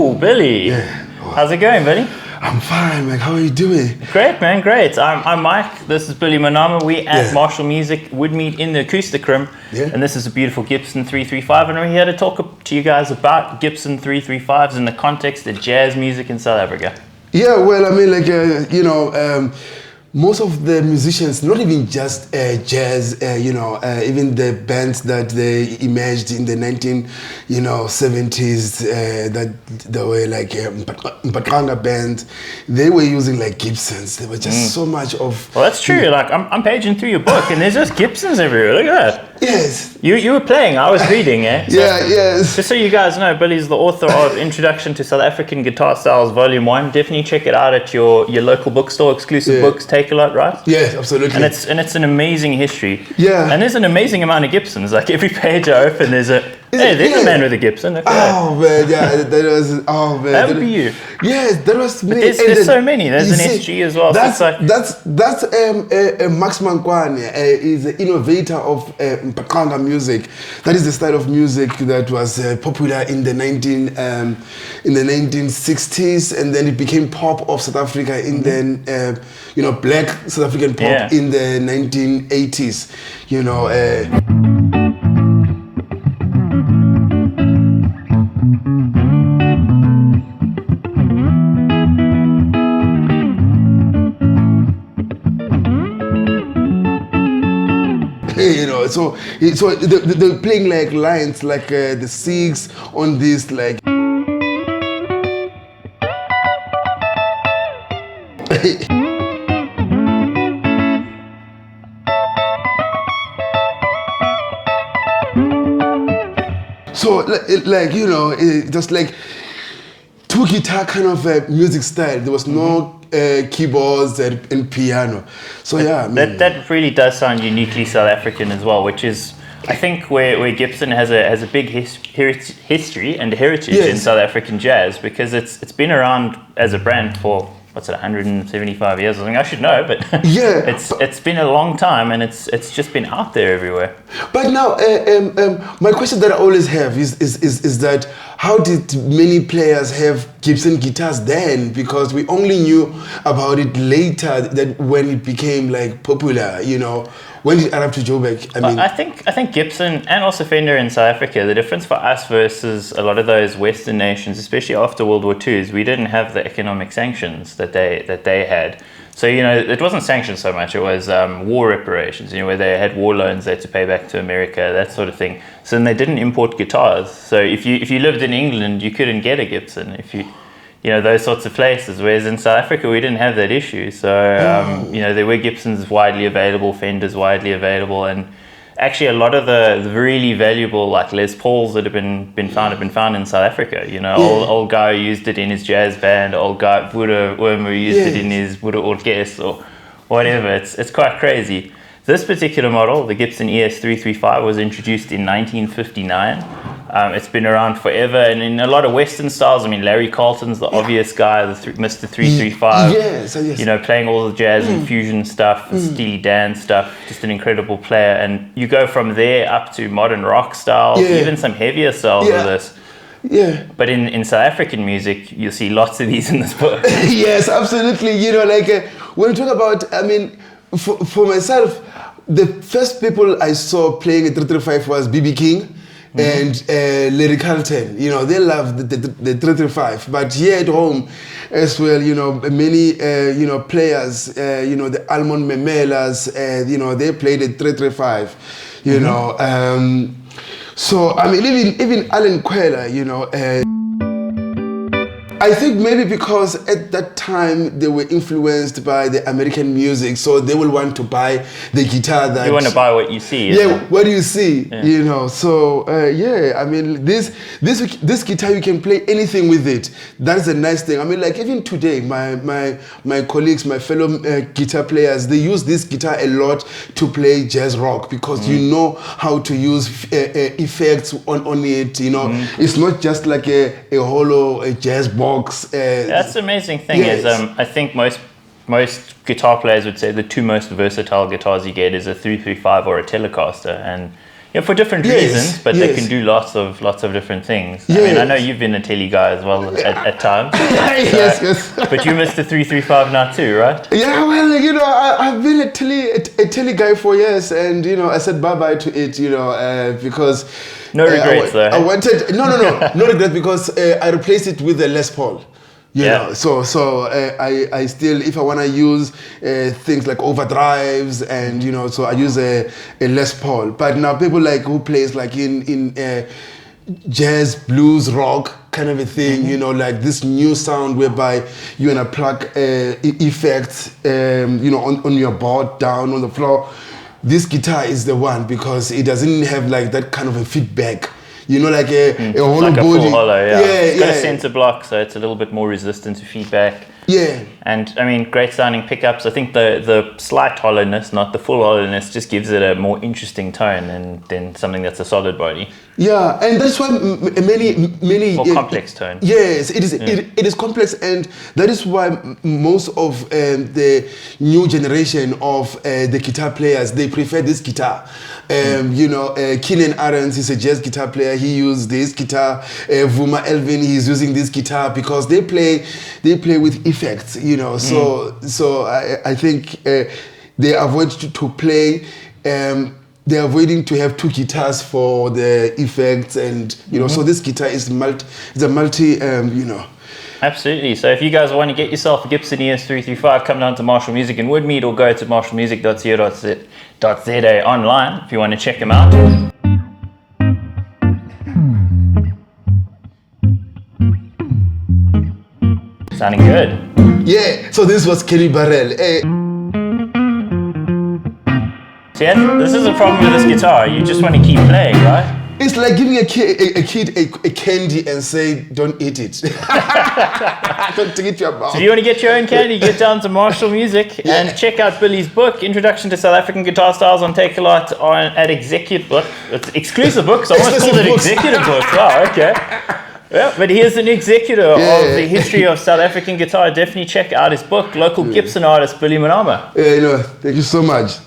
Oh, Billy. Yeah. How's it going, Billy? I'm fine, Mike. How are you doing? Great, man. Great. I'm Mike. This is Billy Monama. We at Marshall Music would meet in the acoustic room. Yeah. And this is a beautiful Gibson 335. And we're here to talk to you guys about Gibson 335's in the context of jazz music in South Africa. Yeah, well, I mean, most of the musicians, not even just jazz, even the bands that they emerged in the 70s, that they were like Mpaqanga bands, they were using like Gibsons. There was just so much of... Well, that's true. Like, I'm paging through your book, and there's just Gibsons everywhere. Look at that. Yes. You were playing, I was reading, eh? So, yes. Just so you guys know, Billy's the author of Introduction to South African Guitar Styles Volume 1. Definitely check it out at your local bookstore, exclusive books, take a lot, right? Yes, absolutely. And it's an amazing histoy. Yeah. And there's an amazing amount of Gibsons. Like every page I open, there's a there's a man with a Gibson. Look at that. Man, yeah, that was that would be you. Yes, that was me. There's so many. There's an SG as well. That's Max Mankwane is the innovator of Mpaqanga music. That is the style of music that was popular in the 1960s, and then it became pop of South Africa in the black South African pop in the 1980s. So they're playing like lines like the six on this like. So just like two guitar kind of music style. There was no keyboards and piano. So that really does sound uniquely South African as well, which is I think where Gibson has a big history and heritage in South African jazz, because it's been around as a brand for 175 years or something. I should know, but it's been a long time, and it's just been out there everywhere. But now, my question that I always have is that how did many players have Gibson guitars then? Because we only knew about it later, that when it became like popular, When did Arab to Joburg? I think Gibson and also Fender in South Africa, the difference for us versus a lot of those Western nations, especially after World War II, is we didn't have the economic sanctions that they had. So it wasn't sanctions so much; it was war reparations. Where they had war loans they had to pay back to America, that sort of thing. So then they didn't import guitars. So if you lived in England, you couldn't get a Gibson if you. Those sorts of places. Whereas in South Africa, we didn't have that issue. So, there were Gibsons widely available, Fenders widely available, and actually a lot of the really valuable like Les Pauls that have been found in South Africa. Old guy used it in his jazz band, old guy Buddha Wormer used it in his Buddha Orkest or whatever. It's quite crazy. This particular model, the Gibson ES335, was introduced in 1959. It's been around forever, and in a lot of Western styles. Larry Carlton's the obvious guy, Mr. 335. Yes. Playing all the jazz and fusion stuff, and Steely Dan stuff. Just an incredible player. And you go from there up to modern rock styles, even some heavier styles of this. Yeah. But in South African music, you'll see lots of these in this book. Yes, absolutely. When we talk about, for myself, the first people I saw playing a 335 was B.B. King. And Larry Carlton, they love the 335. But here at home as well, many, players, the Almond Memelas, they played the 335, even Alan Queller, I think maybe because at that time they were influenced by the American music, so they will want to buy the guitar that... You want to buy what you see. What do you see? So this guitar, you can play anything with it. That's a nice thing. Even today, my colleagues, my fellow guitar players, they use this guitar a lot to play jazz rock, because you know how to use effects on it. It's not just like a hollow jazz box. That's the amazing thing is I think most guitar players would say the two most versatile guitars you get is a 335 or a Telecaster, and Yeah, for different Yes, reasons, but they yes. can do lots of different things. I Yeah. mean, I know you've been a telly guy as well at times. Yes. But you Mr. 335 now too, right? Yeah, well, you know, I've been a telly guy for years, and you know, I said bye bye to it, you know, because No regrets though. I wanted no regret because I replaced it with a Les Paul. You know, so I still, if I want to use things like overdrives and you know, so I use a Les Paul. But now people like who plays like in jazz, blues, rock kind of a thing, you know, like this new sound whereby you wanna plug effects, you know, on your board down on the floor. This guitar is the one because it doesn't have like that kind of a feedback. You know, like a hollow like a body. full hollow, yeah. It's got a yeah. center block, so it's a little bit more resistant to feedback. Yeah. And I mean, great sounding pickups. I think the slight hollowness, not the full hollowness, just gives it a more interesting tone than something that's a solid body. Yeah, and that's why many More complex tone. Yes, it is. It is complex, and that is why most of the new generation of the guitar players, they prefer this guitar. You know, Keenan Arons is a jazz guitar player. He used this guitar. Vuma Elvin, he's using this guitar because they play with effects. You know, so I think they avoid to play. They're avoiding to have two guitars for the effects, and you know, so this guitar is it's a multi, you know. Absolutely. So if you guys want to get yourself a Gibson ES335, come down to Marshall Music in Woodmead or go to marshallmusic.co.za online if you want to check them out. Sounding good. Yeah, so this was Kenny Barrell. See, this is a problem with this guitar. You just want to keep playing, right? It's like giving a kid a candy and say, don't eat it. Don't take it to your mouth. So if you want to get your own candy, get down to Marshall Music and check out Billy's book, Introduction to South African Guitar Styles on Take-A-Lot at Executive Book. It's exclusive book, so I almost called it Executive Book. Wow, okay. Yeah, but here's an executor of the history of South African guitar. Definitely check out his book, local Gibson artist Billy Monama. You know, thank you so much.